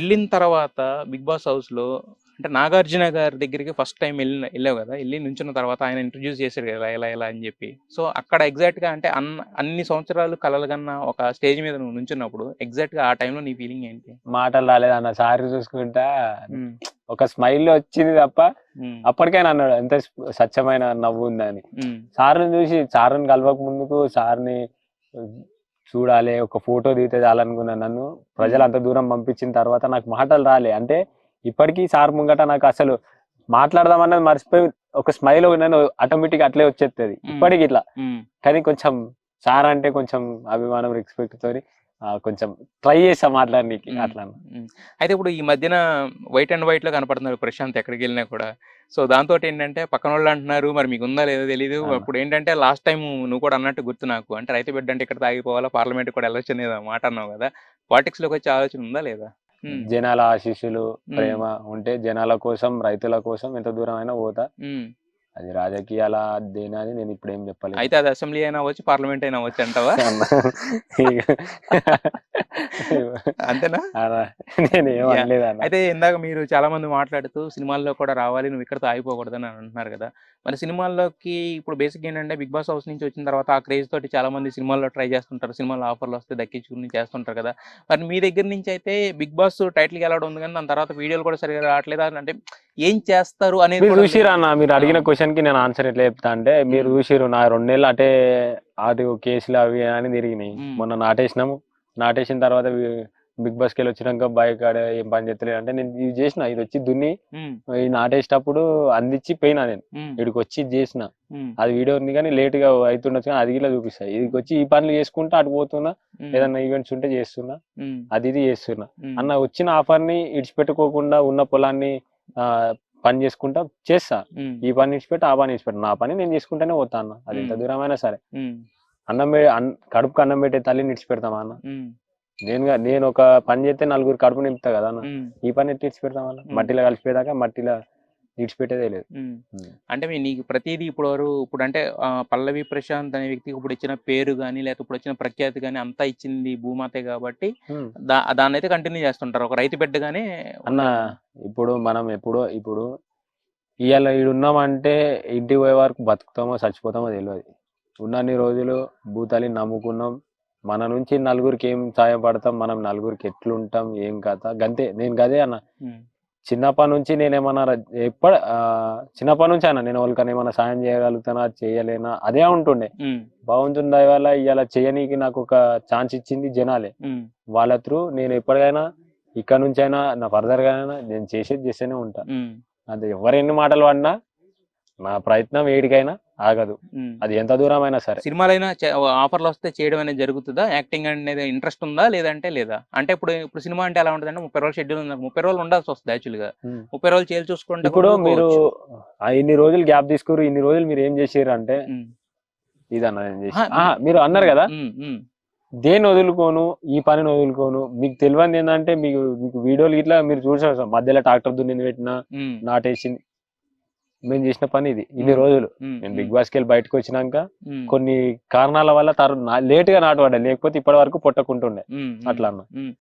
వెళ్ళిన తర్వాత big boss హౌస్‌లో అంటే నాగార్జున గారి దగ్గరికి ఫస్ట్ టైమ్ ఎళ్ళావు గదా! ఎళ్లి నుంచున్న తర్వాత ఆయన ఇంట్రొడ్యూస్ చేసాడు కదా! ఇలా అని జెప్పి. సో, అక్కడ ఎగ్జాక్ట్‌గా అంటే అన్ని సంవత్సరాలు కలలుగన్న ఒక స్టేజ్ మీద నువ్వు నుంచున్నప్పుడు ఎగ్జాక్ట్‌గా ఆ టైంలో నీ ఫీలింగ్ ఏంటి? మాటలు రాలేదన్న. సార్ చూసుకుంటా హ్మ్. ఒక స్మైల్ వచ్చింది తప్ప హ్మ్. అప్పటికైనా అన్నాడు ఎంత స్వచ్ఛమైన నవ్వు ఉందని. హ్మ్. సార్‌ని చూసి సార్‌ని కలవక ముందుకు సార్‌ని చూడాలి, ఒక ఫోటో దిగితే చాలనుకున్నా. నన్ను ప్రజలు అంత దూరం పంపించిన తర్వాత నాకు మాటలు రాలే. అంటే ఇప్పటికీ సార్ ముంగట నాకు అసలు మాట్లాడదామన్నది మర్చిపోయి ఒక స్మైల్ నన్ను ఆటోమేటిక్ అట్లే వచ్చేస్తది. ఇప్పటికి ఇట్లా. హ్మ్. కానీ కొంచెం సార్ అంటే కొంచెం అభిమానం, రెస్పెక్ట్ తోని కొంచెం ట్రై చేసా మాట్లాడనీకి హ్మ్. అట్లా. హ్మ్. అయితే ఇప్పుడు ఈ మధ్యన వైట్ అండ్ వైట్‌లో కనపడుతున్నాడు ప్రశాంత్ ఎక్కడికెళ్ళినా కూడా. సో, దాంతోటేంటంటే పక్కనోళ్ళు అంటున్నారు మరి మీకుందా లేదో తెలీదు. అవును. అప్పుడేంటంటే లాస్ట్ టైమ్ నువ్వు కూడా అన్నట్టు గుర్తు నాకు. అంటే రైతు బిడ్డ అంటే ఇక్కడ తాగిపోవాలా, పార్లమెంట్‌కి కూడా ఎళ్ళొచ్చని ఏదో మాట అన్నావు గదా! పాలిటిక్స్‌లోకొచ్చే ఆలోచన ఉందా లేదా? హ్మ్. జనాల ఆశీస్సులు, హ్మ్. ప్రేమ ఉంటే జనాల కోసం, రైతుల కోసం ఎంత దూరమైనా పోతా. హ్మ్. అది రాజకీయాల దేనని నేను ఇప్పుడేం చెప్పలేను. అయితే అది అసెంబ్లీ అయినా అవ్వచ్చు, పార్లమెంట్ అయినా అవ్వచ్చు అంటావా? అన్న ఇగ అంతేనా? అలా నేనేం యాహ్! అనలేదన్న. అయితే ఇందాక మీరు చాలామంది మాట్లాడుతూ సినిమాల్లో కూడా రావాలి, నువ్వు ఇక్కడితో ఆగిపోకూడదని అంటున్నారు గదా! మరి సినిమాల్లోకి ఇప్పుడు బేసిక్‌గా ఏంటంటే 'బిగ్ బాస్' హౌస్ నుంచి వచ్చిన తర్వాత ఆ క్రేజ్ తోటి చాలామంది సినిమాల్లో ట్రై చేస్తుంటారు. సినిమాలో ఆఫర్‌లొస్తే దక్కించుకొని చేస్తుంటారు కదా! మరి మీ దగ్గర నుంచి అయితే 'బిగ్ బాస్' టైటిల్ గెలవడం ఉంది గానీ, దాని తర్వాత వీడియోలు కూడా సరిగ్గా రావట్లేదా? అంటే ఏం చేస్తారు అనేది మీరు కూడా చూసిర్రా అన్న? మీరు ఆ! అడిగిన క్వెషన్‌కి నేను ఆన్సర్ ఎట్లా చెప్తా అంటే, మీరు హ్మ్. చూసిర్రు నా 2 నెలలు అటు కేసులు అవి అని తిరిగినాయి. హ్మ్. మొన్న నాటేసినాము. నాటేసిన తర్వాత బిగ్ బాస్‌కెళ్ళి వచ్చినాక బాయ్ కాడ ఏం పని చేత్తలేదు అంటే, నేను ఇది చేసిన ఇదొచ్చి దున్ని హ్మ్. ఈ నాటేసేటప్పుడు అందించి పోయినా నేను. హ్మ్. ఈడికొచ్చి ఇది చేసిన. హ్మ్. అది వీడియో ఉంది కానీ లేట్‌గా అయితుండొచ్చు కానీ అది గిట్ల చూపిస్తా. ఈడికొచ్చి ఈ పనులు చేసుకుంటా అటు పోతున్నా. హ్మ్. ఏదన్నా ఈవెంట్స్ ఉంటే చేస్తున్నా. హ్మ్. అది ఇది చేస్తున్నా. హ్మ్. అన్న వచ్చిన ఆఫర్‌ని ఇడిచిపెట్టుకోకుండా ఉన్న పొలాన్ని పని చేసుకుంటా చేస్తా. హ్మ్. ఈ పని ఇడిచిపెట్టి, ఆ పని ఇడిచిపెట్ట. నా పని నేను చేసుకుంటూనే పోతా అన్న. అది ఎంత హ్మ్. దూరమైనా సరే. హ్మ్. కడుపుకి అన్నం పెట్టే తల్లిని ఇడిచిపెడతామా అన్న? హ్మ్. నేను ఒక పని చేస్తే నలుగురు కడుపు నింపుతా కదా అన్న. హ్మ్. ఈ పని ఎట్లా ఇడిచిపెడతాం అన్న? హ్మ్. మట్టిలో కలిసిపోయేదాకా మట్టిలో ఇడిచిపెట్టేదే లేదు. హ్మ్. హ్మ్. అంటే నీకు ప్రతీదీ ఇప్పుడంటే 'పల్లవి ప్రశాంత్' అనే వ్యక్తికి ఇప్పుడిచ్చిన పేరు గాని, లేకపోతే ఇప్పుడొచ్చిన ప్రఖ్యాతి గాని అంతా ఇచ్చింది భూమాతే గాబట్టి హ్మ్. దాన్నైతే కంటిన్యూ చేస్తుంటారు. ఒక రైతు బిడ్డగానే అన్న ఉండాలి. ఇప్పుడు మనం ఇప్పుడు ఇయాల ఈడున్నామంటే ఇంటికి పోయే వరకు బతుకుతామో, చచ్చిపోతామో తెలవది. ఉన్నన్ని రోజులు భూతాన్ని నమ్ముకున్నాం. మన నుంచి నలుగురికి ఏం సహాయపడతాం, మనం నలుగురికి ఎట్లుంటాం, ఏం కథ గంతే. నేను గదే అన్న. హ్మ్. చిన్నప్పటి నుంచి నేనేమన్నా చిన్నప్పటి నుంచి అన్న నేను ఎవరికైనా ఏమన్నా సాయం చేయగలుగుతానా, చేయలేనా అదే ఉంటుండే. హ్మ్. భగవంతుని దయ వల్ల ఇయాల చేయనీకి నాకొక ఛాన్స్ ఇచ్చింది జనాలే. హ్మ్. వాళ్ళ త్రూ నేను ఎప్పటికైనా ఇక్కడ నుంచైనా నా ఫర్దర్‌గా అయినా నేను చేసేది చేస్తూనే ఉంటా. హ్మ్. అది ఎవరెన్ని మాటలు పడినా నా ప్రయత్నం ఏడికైనా ఆగదు. హ్మ్. అది ఎంత దూరమైనా సరే. సినిమాలైనా ఆఫర్‌లొస్తే చేయడం అనేది జరుగుతదా? యాక్టింగ్ అనేది ఇంట్రెస్ట్ ఉందా? లేదంటే లేదా? అంటే ఇప్పుడు సినిమా అంటే ఎలా ఉంటదంటే 30 రోజులు షెడ్యూల్ ఉంది. 30 రోజులు ఉండాల్సొస్తది యాక్చువల్‌గా. హ్మ్. 30 రోజులు చేలు చూసుకుంటా కూడా ఇప్పుడు మీరు ఊరుకోవచ్చు. ఇన్ని రోజులు గ్యాప్ తీసుకుర్రు. ఇన్ని రోజులు మీరేం జేసిర్రంటే హ్మ్. ఇదన్న నేను అహా! జేసింది. మీరు అన్నారు హ్మ్. గదా! హ్మ్. హ్మ్. దేన్ని వదులుకోను, ఈ పనిని వదులుకోను. మీకు తెలవందేందంటే మీకు వీడియోలు గిట్లా మీరు చూసారు మధ్యలో ట్రాక్టర్ దున్నింది పెట్టినా, హ్మ్. నాటేసింది. మేము చేసిన పని ఇది. ఇన్ని హ్మ్. రోజులు. హ్మ్. నేను హ్మ్. బిగ్ బాస్‌కెళ్ళి బయటకొచ్చినంక హ్మ్. కొన్ని కారణాల వల్ల లేట్‌గా నాటు పడ్డా. లేకపోతే ఇప్పటి వరకు పుట్టకుంటుండే. హ్మ్. హ్మ్. అట్లా అన్న. హ్మ్.